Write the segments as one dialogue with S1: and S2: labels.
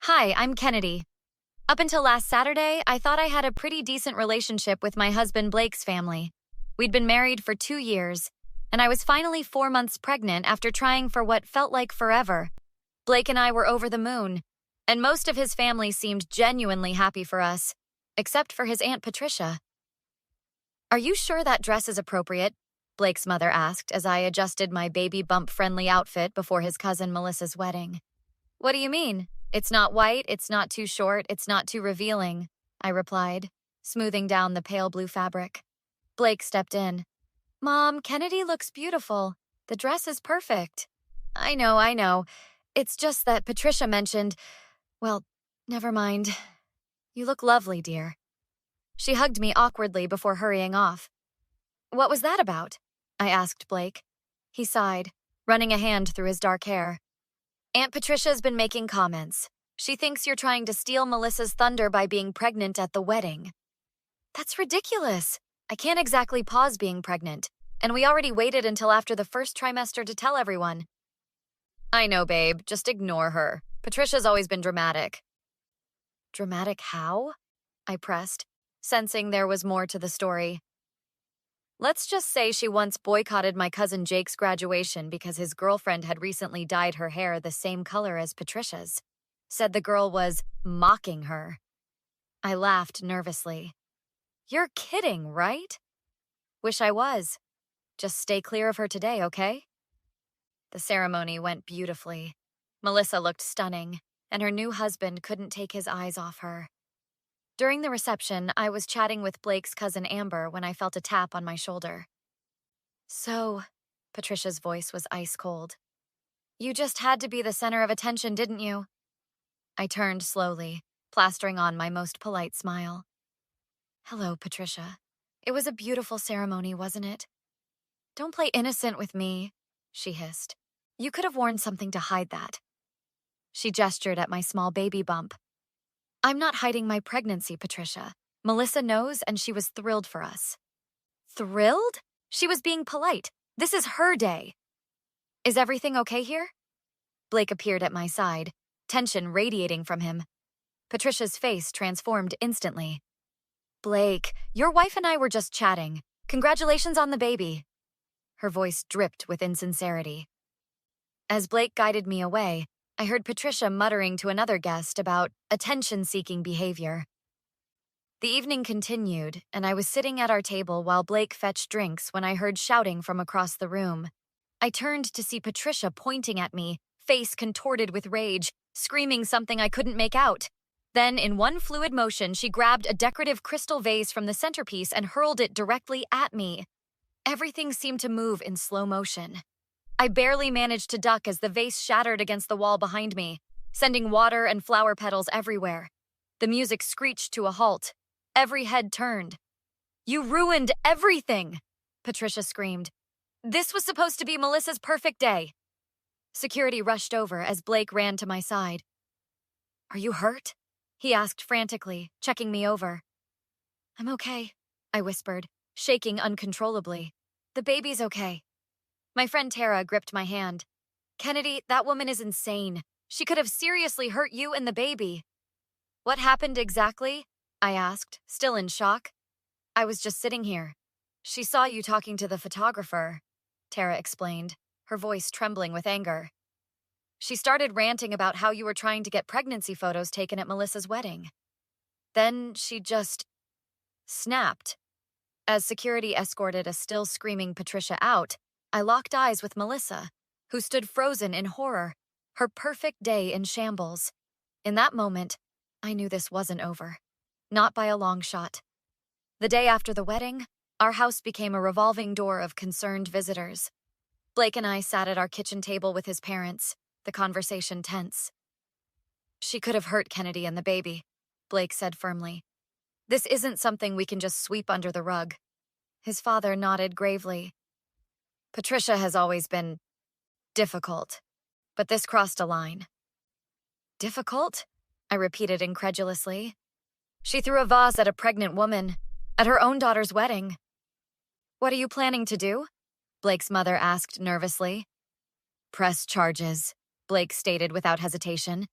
S1: Hi, I'm Kennedy. Up until last Saturday, I thought I had a pretty decent relationship with my husband Blake's family. We'd been married for 2 years, and I was finally 4 months pregnant after trying for what felt like forever. Blake and I were over the moon, and most of his family seemed genuinely happy for us, except for his Aunt Patricia. Are you sure that dress is appropriate? Blake's mother asked as I adjusted my baby bump-friendly outfit before his cousin Melissa's wedding. What do you mean? It's not white, it's not too short, it's not too revealing, I replied, smoothing down the pale blue fabric. Blake stepped in. Mom, Kennedy looks beautiful. The dress is perfect. I know. It's just that Patricia mentioned… Well, never mind. You look lovely, dear. She hugged me awkwardly before hurrying off. What was that about? I asked Blake. He sighed, running a hand through his dark hair. Aunt Patricia's been making comments. She thinks you're trying to steal Melissa's thunder by being pregnant at the wedding. That's ridiculous. I can't exactly pause being pregnant, and we already waited until after the first trimester to tell everyone. I know, babe. Just ignore her. Patricia's always been dramatic. Dramatic how? I pressed, sensing there was more to the story. Let's just say she once boycotted my cousin Jake's graduation because his girlfriend had recently dyed her hair the same color as Patricia's. Said the girl was mocking her. I laughed nervously. You're kidding, right? Wish I was. Just stay clear of her today, okay? The ceremony went beautifully. Melissa looked stunning, and her new husband couldn't take his eyes off her. During the reception, I was chatting with Blake's cousin Amber when I felt a tap on my shoulder. So, Patricia's voice was ice cold. You just had to be the center of attention, didn't you? I turned slowly, plastering on my most polite smile. Hello, Patricia. It was a beautiful ceremony, wasn't it? Don't play innocent with me, she hissed. You could have worn something to hide that. She gestured at my small baby bump. I'm not hiding my pregnancy, Patricia. Melissa knows, and she was thrilled for us. Thrilled? She was being polite. This is her day. Is everything okay here? Blake appeared at my side, tension radiating from him. Patricia's face transformed instantly. Blake, your wife and I were just chatting. Congratulations on the baby. Her voice dripped with insincerity. As Blake guided me away, I heard Patricia muttering to another guest about attention-seeking behavior. The evening continued, and I was sitting at our table while Blake fetched drinks when I heard shouting from across the room. I turned to see Patricia pointing at me, face contorted with rage, screaming something I couldn't make out. Then, in one fluid motion, she grabbed a decorative crystal vase from the centerpiece and hurled it directly at me. Everything seemed to move in slow motion. I barely managed to duck as the vase shattered against the wall behind me, sending water and flower petals everywhere. The music screeched to a halt. Every head turned. You ruined everything, Patricia screamed. This was supposed to be Melissa's perfect day. Security rushed over as Blake ran to my side. Are you hurt? He asked frantically, checking me over. I'm okay, I whispered, shaking uncontrollably. The baby's okay. My friend Tara gripped my hand. Kennedy, that woman is insane. She could have seriously hurt you and the baby. What happened exactly? I asked, still in shock. I was just sitting here. She saw you talking to the photographer, Tara explained, her voice trembling with anger. She started ranting about how you were trying to get pregnancy photos taken at Melissa's wedding. Then she just snapped. As security escorted a still screaming Patricia out, I locked eyes with Melissa, who stood frozen in horror, her perfect day in shambles. In that moment, I knew this wasn't over. Not by a long shot. The day after the wedding, our house became a revolving door of concerned visitors. Blake and I sat at our kitchen table with his parents, the conversation tense. She could have hurt Kennedy and the baby, Blake said firmly. This isn't something we can just sweep under the rug. His father nodded gravely. Patricia has always been difficult, but this crossed a line. Difficult? I repeated incredulously. She threw a vase at a pregnant woman, at her own daughter's wedding. What are you planning to do? Blake's mother asked nervously. Press charges, Blake stated without hesitation.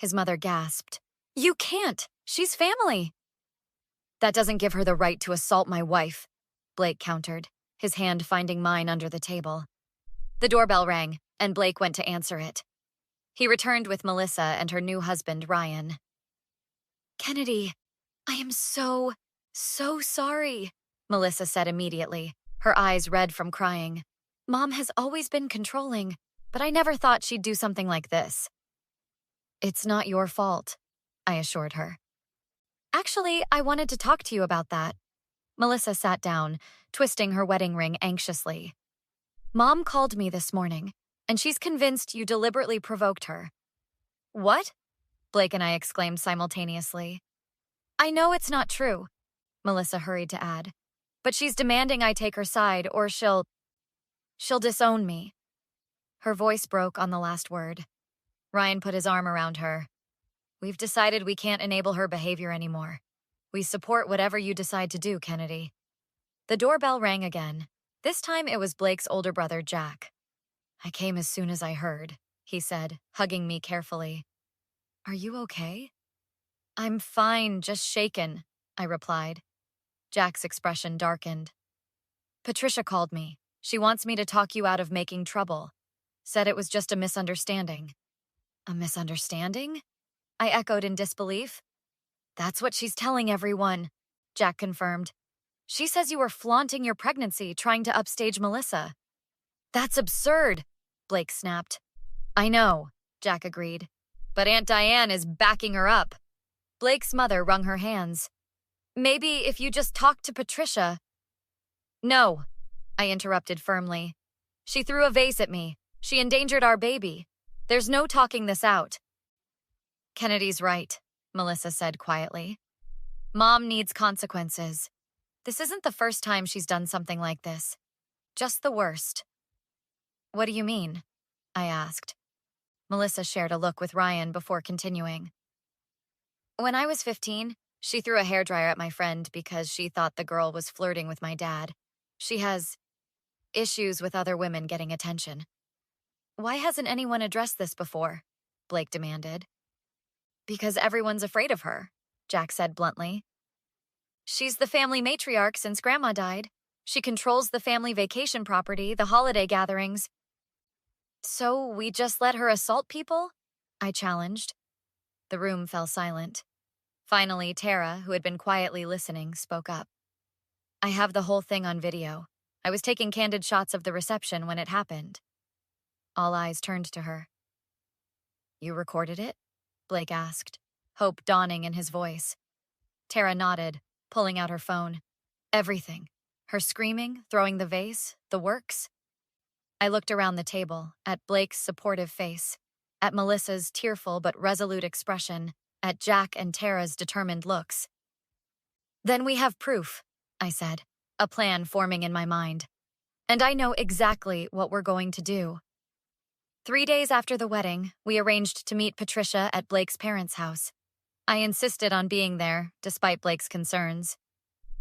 S1: His mother gasped. You can't! She's family! That doesn't give her the right to assault my wife, Blake countered, his hand finding mine under the table. The doorbell rang, and Blake went to answer it. He returned with Melissa and her new husband, Ryan. Kennedy, I am so sorry, Melissa said immediately, her eyes red from crying. Mom has always been controlling, but I never thought she'd do something like this. It's not your fault, I assured her. Actually, I wanted to talk to you about that. Melissa sat down, twisting her wedding ring anxiously. Mom called me this morning, and she's convinced you deliberately provoked her. What? Blake and I exclaimed simultaneously. I know it's not true, Melissa hurried to add, but she's demanding I take her side or she'll disown me. Her voice broke on the last word. Ryan put his arm around her. We've decided we can't enable her behavior anymore. We support whatever you decide to do, Kennedy. The doorbell rang again. This time it was Blake's older brother, Jack. I came as soon as I heard, he said, hugging me carefully. Are you okay? I'm fine, just shaken, I replied. Jack's expression darkened. Patricia called me. She wants me to talk you out of making trouble. Said it was just a misunderstanding. A misunderstanding? I echoed in disbelief. That's what she's telling everyone, Jack confirmed. She says you were flaunting your pregnancy, trying to upstage Melissa. That's absurd, Blake snapped. I know, Jack agreed. But Aunt Diane is backing her up. Blake's mother wrung her hands. Maybe if you just talk to Patricia. No, I interrupted firmly. She threw a vase at me. She endangered our baby. There's no talking this out. Kennedy's right, Melissa said quietly. Mom needs consequences. This isn't the first time she's done something like this. Just the worst. What do you mean? I asked. Melissa shared a look with Ryan before continuing. When I was 15, she threw a hairdryer at my friend because she thought the girl was flirting with my dad. She has issues with other women getting attention. Why hasn't anyone addressed this before? Blake demanded. Because everyone's afraid of her, Jack said bluntly. She's the family matriarch since Grandma died. She controls the family vacation property, the holiday gatherings. So we just let her assault people? I challenged. The room fell silent. Finally, Tara, who had been quietly listening, spoke up. I have the whole thing on video. I was taking candid shots of the reception when it happened. All eyes turned to her. You recorded it? Blake asked, hope dawning in his voice. Tara nodded, pulling out her phone. Everything. Her screaming, throwing the vase, the works. I looked around the table, at Blake's supportive face, at Melissa's tearful but resolute expression, at Jack and Tara's determined looks. Then we have proof, I said, a plan forming in my mind. And I know exactly what we're going to do. 3 days after the wedding, we arranged to meet Patricia at Blake's parents' house. I insisted on being there, despite Blake's concerns.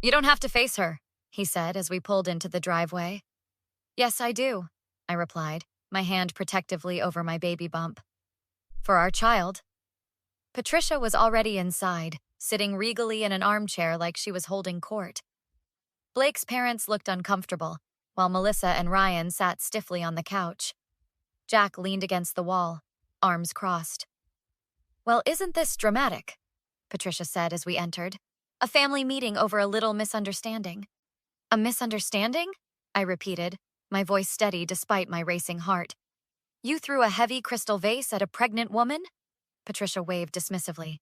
S1: You don't have to face her, he said as we pulled into the driveway. Yes, I do, I replied, my hand protectively over my baby bump. For our child. Patricia was already inside, sitting regally in an armchair like she was holding court. Blake's parents looked uncomfortable, while Melissa and Ryan sat stiffly on the couch. Jack leaned against the wall, arms crossed. Well, isn't this dramatic? Patricia said as we entered. A family meeting over a little misunderstanding. A misunderstanding? I repeated, my voice steady despite my racing heart. You threw a heavy crystal vase at a pregnant woman? Patricia waved dismissively.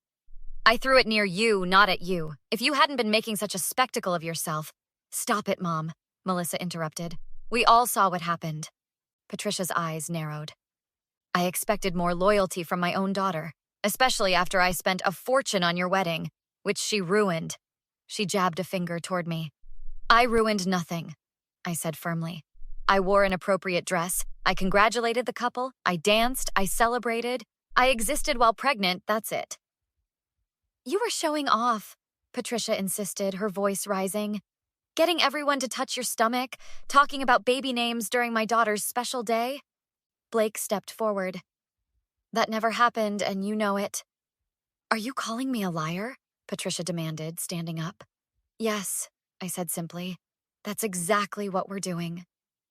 S1: I threw it near you, not at you. If you hadn't been making such a spectacle of yourself. Stop it, Mom, Melissa interrupted. We all saw what happened. Patricia's eyes narrowed. I expected more loyalty from my own daughter, especially after I spent a fortune on your wedding, which she ruined. She jabbed a finger toward me. I ruined nothing, I said firmly. I wore an appropriate dress. I congratulated the couple. I danced. I celebrated. I existed while pregnant, that's it. You were showing off, Patricia insisted, her voice rising. Getting everyone to touch your stomach, talking about baby names during my daughter's special day. Blake stepped forward. That never happened, and you know it, Are you calling me a liar? Patricia demanded, standing up. Yes, I said simply. That's exactly what we're doing.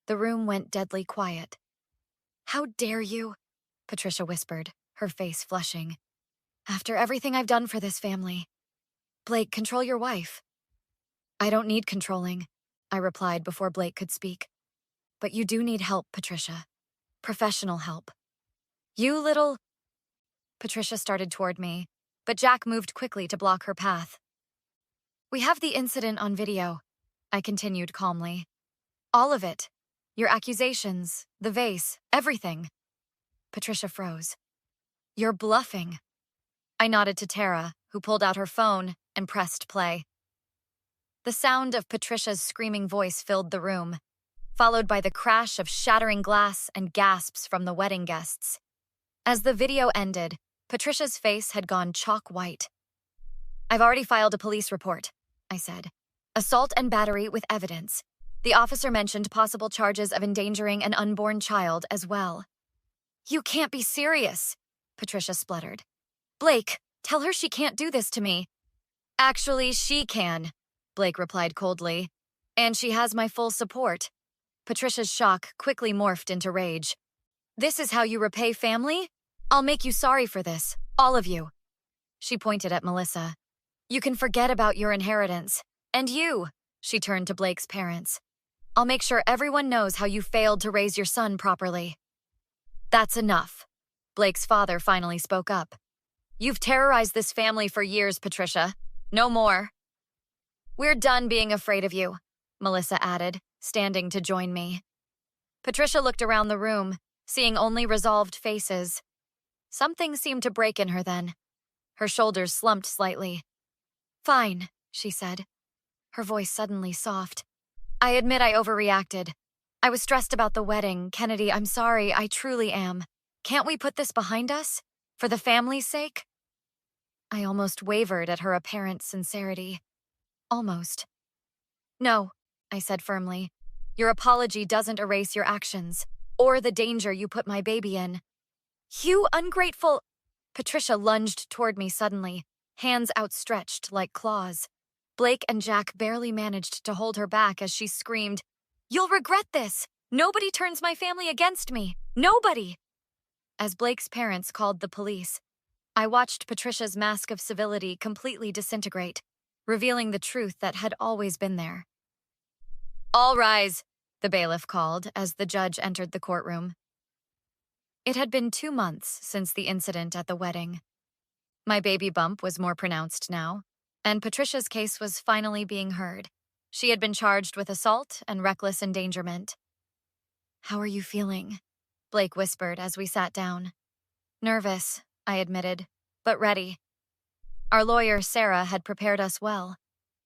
S1: The room went deadly quiet. How dare you? Patricia whispered, her face flushing. After everything I've done for this family. Blake, control your wife. I don't need controlling, I replied before Blake could speak. But you do need help, Patricia. Professional help. You little... Patricia started toward me, but Jack moved quickly to block her path. We have the incident on video, I continued calmly. All of it. Your accusations, the vase, everything. Patricia froze. You're bluffing. I nodded to Tara, who pulled out her phone and pressed play. The sound of Patricia's screaming voice filled the room, followed by the crash of shattering glass and gasps from the wedding guests. As the video ended, Patricia's face had gone chalk white. I've already filed a police report, I said. Assault and battery with evidence. The officer mentioned possible charges of endangering an unborn child as well. You can't be serious, Patricia spluttered. Blake, tell her she can't do this to me. Actually, she can, Blake replied coldly. And she has my full support. Patricia's shock quickly morphed into rage. This is how you repay family? I'll make you sorry for this, all of you. She pointed at Melissa. You can forget about your inheritance. And you, she turned to Blake's parents. I'll make sure everyone knows how you failed to raise your son properly. That's enough. Blake's father finally spoke up. You've terrorized this family for years, Patricia. No more. We're done being afraid of you, Melissa added, standing to join me. Patricia looked around the room, seeing only resolved faces. Something seemed to break in her then. Her shoulders slumped slightly. Fine, she said, her voice suddenly soft. I admit I overreacted. I was stressed about the wedding. Kennedy, I'm sorry, I truly am. Can't we put this behind us? For the family's sake? I almost wavered at her apparent sincerity. Almost. No, I said firmly. Your apology doesn't erase your actions, or the danger you put my baby in. You ungrateful... Patricia lunged toward me suddenly, hands outstretched like claws. Blake and Jack barely managed to hold her back as she screamed, You'll regret this! Nobody turns my family against me! Nobody! As Blake's parents called the police, I watched Patricia's mask of civility completely disintegrate, revealing the truth that had always been there. All rise, the bailiff called as the judge entered the courtroom. It had been 2 months since the incident at the wedding. My baby bump was more pronounced now, and Patricia's case was finally being heard. She had been charged with assault and reckless endangerment. How are you feeling? Blake whispered as we sat down. Nervous, I admitted, but ready. Our lawyer, Sarah, had prepared us well.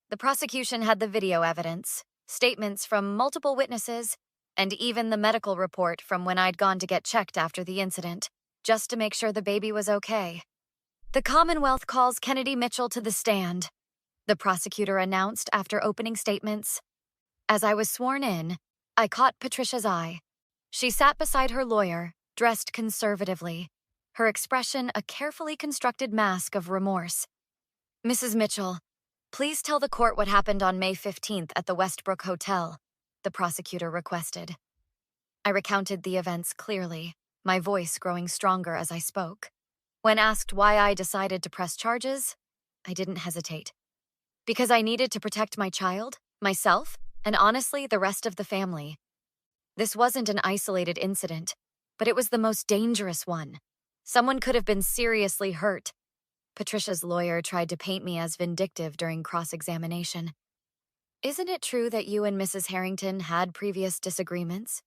S1: The prosecution had the video evidence, statements from multiple witnesses, and even the medical report from when I'd gone to get checked after the incident, just to make sure the baby was okay. The Commonwealth calls Kennedy Mitchell to the stand, the prosecutor announced after opening statements. As I was sworn in, I caught Patricia's eye. She sat beside her lawyer, dressed conservatively, her expression a carefully constructed mask of remorse. Mrs. Mitchell, please tell the court what happened on May 15th at the Westbrook Hotel, the prosecutor requested. I recounted the events clearly, my voice growing stronger as I spoke. When asked why I decided to press charges, I didn't hesitate. Because I needed to protect my child, myself, and honestly, the rest of the family. This wasn't an isolated incident, but it was the most dangerous one. Someone could have been seriously hurt. Patricia's lawyer tried to paint me as vindictive during cross-examination. Isn't it true that you and Mrs. Harrington had previous disagreements?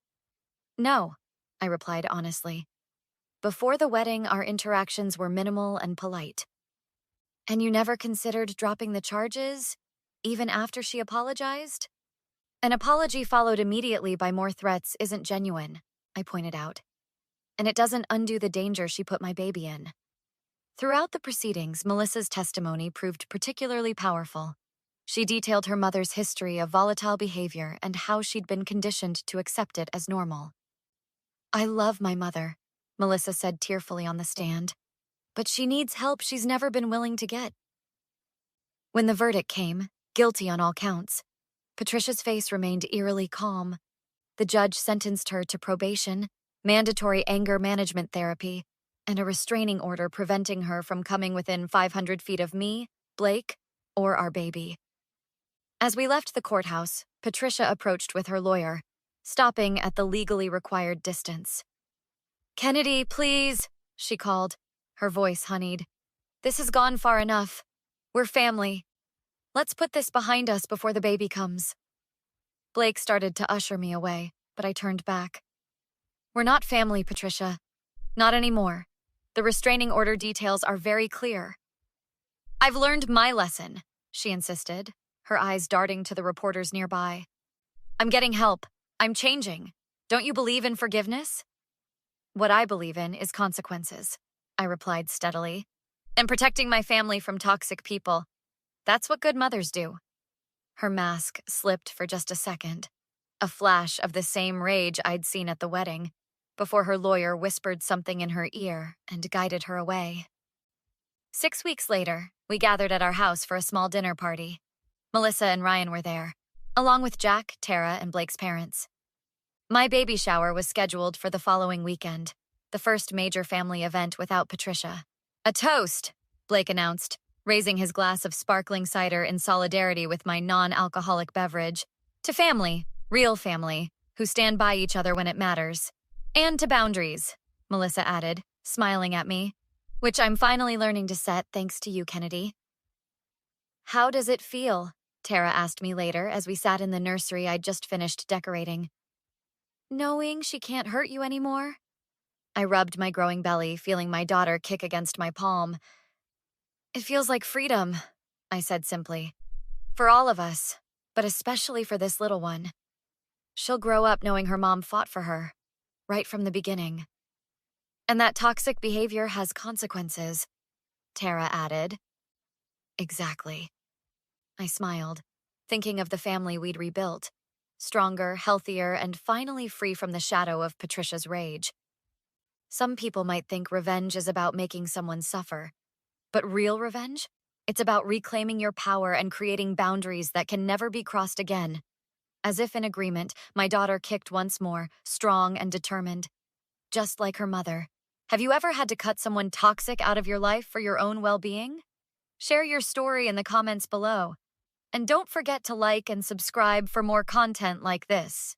S1: No, I replied honestly. Before the wedding, our interactions were minimal and polite. And you never considered dropping the charges, even after she apologized? An apology followed immediately by more threats isn't genuine, I pointed out. And it doesn't undo the danger she put my baby in. Throughout the proceedings, Melissa's testimony proved particularly powerful. She detailed her mother's history of volatile behavior and how she'd been conditioned to accept it as normal. I love my mother, Melissa said tearfully on the stand. but she needs help she's never been willing to get. When the verdict came, guilty on all counts, Patricia's face remained eerily calm. The judge sentenced her to probation, mandatory anger management therapy, and a restraining order preventing her from coming within 500 feet of me, Blake, or our baby. As we left the courthouse, Patricia approached with her lawyer, stopping at the legally required distance. "Kennedy, please," she called, her voice honeyed. "This has gone far enough. We're family. Let's put this behind us before the baby comes." Blake started to usher me away, but I turned back. "We're not family, Patricia. Not anymore. The restraining order details are very clear." "I've learned my lesson," she insisted, her eyes darting to the reporters nearby. "I'm getting help. I'm changing. Don't you believe in forgiveness?" "What I believe in is consequences," I replied steadily, "and protecting my family from toxic people. That's what good mothers do." Her mask slipped for just a second, a flash of the same rage I'd seen at the wedding, before her lawyer whispered something in her ear and guided her away. 6 weeks later, we gathered at our house for a small dinner party. Melissa and Ryan were there, along with Jack, Tara, and Blake's parents. My baby shower was scheduled for the following weekend, the first major family event without Patricia. "A toast," Blake announced, raising his glass of sparkling cider in solidarity with my non-alcoholic beverage. "To family, real family, who stand by each other when it matters. And to boundaries," Melissa added, smiling at me, "which I'm finally learning to set thanks to you, Kennedy." "How does it feel?" Tara asked me later as we sat in the nursery I'd just finished decorating. "Knowing she can't hurt you anymore?" I rubbed my growing belly, feeling my daughter kick against my palm. "It feels like freedom," I said simply. "For all of us, but especially for this little one. She'll grow up knowing her mom fought for her, right from the beginning. And that toxic behavior has consequences," Tara added. "Exactly." I smiled, thinking of the family we'd rebuilt, stronger, healthier, and finally free from the shadow of Patricia's rage. Some people might think revenge is about making someone suffer, but real revenge? It's about reclaiming your power and creating boundaries that can never be crossed again. As if in agreement, my daughter kicked once more, strong and determined. Just like her mother. Have you ever had to cut someone toxic out of your life for your own well-being? Share your story in the comments below. And don't forget to like and subscribe for more content like this.